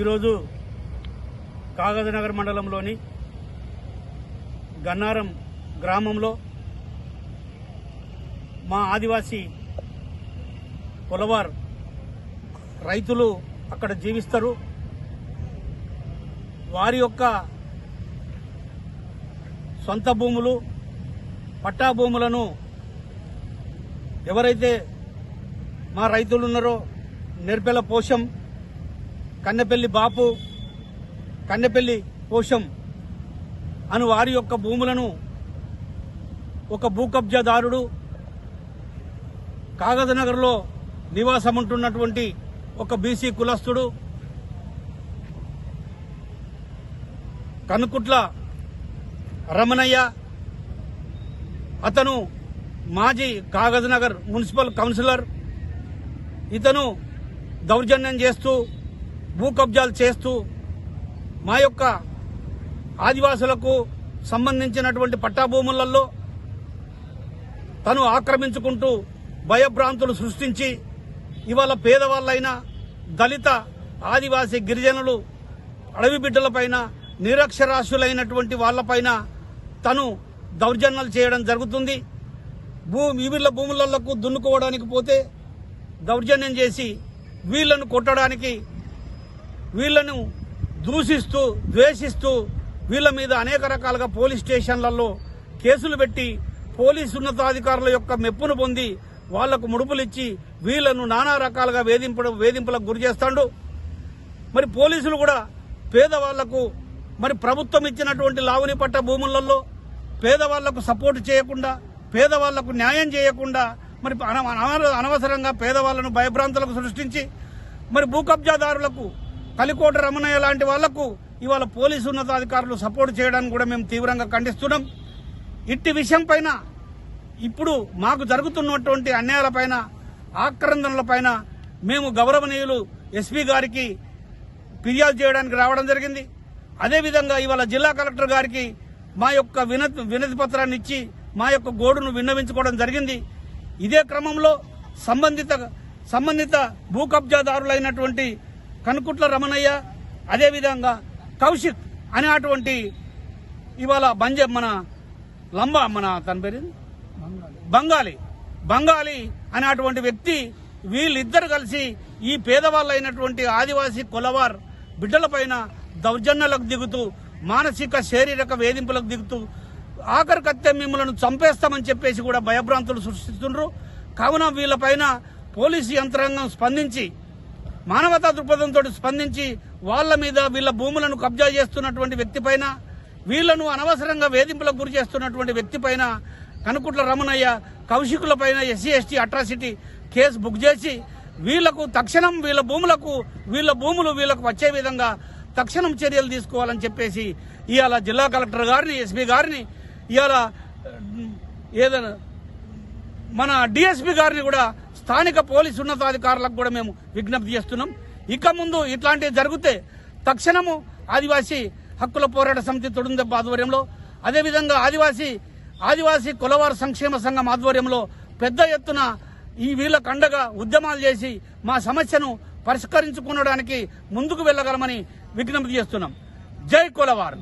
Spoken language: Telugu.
ఈరోజు కాగజ్నగర్ మండలంలోని గన్నారం గ్రామంలో మా ఆదివాసీ కొలవార్ రైతులు అక్కడ జీవిస్తారు. వారి యొక్క సొంత భూములు, పట్టా భూములను ఎవరైతే మా రైతులు ఉన్నారో నెర్పెల పోషం, కన్నెపల్లి బాపు, కన్నెపల్లి పోషం అను వారి యొక్క భూములను ఒక భూ కబ్జాదారుడు కాగజ్నగర్లో నివాసముంటున్నటువంటి ఒక బీసీ కులస్తుడు కనుకుట్ల రమణయ్య, అతను మాజీ కాగజ్నగర్ మున్సిపల్ కౌన్సిలర్. ఇతను దౌర్జన్యం చేస్తూ, భూ కబ్జాలు చేస్తూ మా యొక్క ఆదివాసులకు సంబంధించినటువంటి పట్టా భూములలో తను ఆక్రమించుకుంటూ భయభ్రాంతులు సృష్టించి ఇవాళ పేదవాళ్ళైన దళిత, ఆదివాసీ, గిరిజనులు, అడవి బిడ్డలపైన, నిరక్షరాస్యులైనటువంటి వాళ్లపైన తను దౌర్జన్యాలు చేయడం జరుగుతుంది. వీళ్ళ భూములకు దున్నుకోవడానికి పోతే దౌర్జన్యం చేసి వీళ్లను కొట్టడానికి, వీళ్లను దూషిస్తూ, ద్వేషిస్తూ వీళ్ల మీద అనేక రకాలుగా పోలీస్ స్టేషన్లలో కేసులు పెట్టి పోలీసు ఉన్నతాధికారుల యొక్క మెప్పును పొంది వాళ్లకు ముడుపులిచ్చి వీళ్లను నానా రకాలుగా వేధింపులకు గురి చేస్తాడు. మరి పోలీసులు కూడా పేదవాళ్లకు, మరి ప్రభుత్వం ఇచ్చినటువంటి లావణి పట్ట భూములలో పేదవాళ్లకు సపోర్ట్ చేయకుండా, పేదవాళ్లకు న్యాయం చేయకుండా, మరి అనవసరంగా పేదవాళ్లను భయభ్రాంతులకు సృష్టించి, మరి భూ కబ్జాదారులకు, కలికోట రమణయ్య లాంటి వాళ్లకు ఇవాళ పోలీసు ఉన్నతాధికారులు సపోర్ట్ చేయడానికి కూడా మేము తీవ్రంగా ఖండిస్తున్నాం. ఇట్టి విషయం పైన ఇప్పుడు మాకు జరుగుతున్నటువంటి అన్యాయాలపైన, ఆక్రందనలపైన మేము గౌరవనీయులు ఎస్పీ గారికి ఫిర్యాదు చేయడానికి రావడం జరిగింది. అదేవిధంగా ఇవాళ జిల్లా కలెక్టర్ గారికి మా యొక్క వినతి పత్రాన్ని ఇచ్చి మా యొక్క గోడును విన్నవించుకోవడం జరిగింది. ఇదే క్రమంలో సంబంధిత భూ కబ్జాదారులైనటువంటి కనుకుట్ల రమణయ్య, అదేవిధంగా కౌశిక్ అనేటువంటి ఇవాళ తన పేరు బంగాలి అనేటువంటి వ్యక్తి, వీళ్ళిద్దరు కలిసి ఈ పేదవాళ్ళైనటువంటి ఆదివాసీ కొలవార్ బిడ్డలపైన దౌర్జన్యాలకు దిగుతూ, మానసిక, శారీరక వేధింపులకు దిగుతూ, ఆఖరికత్తే మిమ్మల్ని చంపేస్తామని చెప్పేసి కూడా భయభ్రాంతులు సృష్టిస్తున్నారు. కావున వీళ్లపైన పోలీసు యంత్రాంగం స్పందించి, మానవతా దృక్పథంతో స్పందించి వాళ్ల మీద, వీళ్ల భూములను కబ్జా చేస్తున్నటువంటి వ్యక్తిపైన, వీళ్లను అనవసరంగా వేధింపులకు గురి చేస్తున్నటువంటి వ్యక్తిపైన, కనుకుట్ల రమణయ్య, కౌశికులపైన SC/ST అట్రాసిటీ కేసు బుక్ చేసి వీళ్లకు తక్షణం వీళ్ల భూములు వీళ్లకు వచ్చే విధంగా తక్షణం చర్యలు తీసుకోవాలని చెప్పేసి ఇవాళ జిల్లా కలెక్టర్ గారిని, ఎస్పీ గారిని, ఇవాళ ఏదైనా మన DSP గారిని కూడా, స్థానిక పోలీసు ఉన్నతాధికారులకు కూడా మేము విజ్ఞప్తి చేస్తున్నాం. ఇక ముందు ఇట్లాంటివి జరిగితే తక్షణము ఆదివాసీ హక్కుల పోరాట సమితి తొడుందెబ్బ ఆధ్వర్యంలో, అదేవిధంగా ఆదివాసీ కొలవారు సంక్షేమ సంఘం ఆధ్వర్యంలో పెద్ద ఎత్తున వీళ్ళకు అండగా ఉద్యమాలు చేసి మా సమస్యను పరిష్కరించుకోవడానికి ముందుకు వెళ్లగలమని విజ్ఞప్తి చేస్తున్నాం. జై కొలవార్.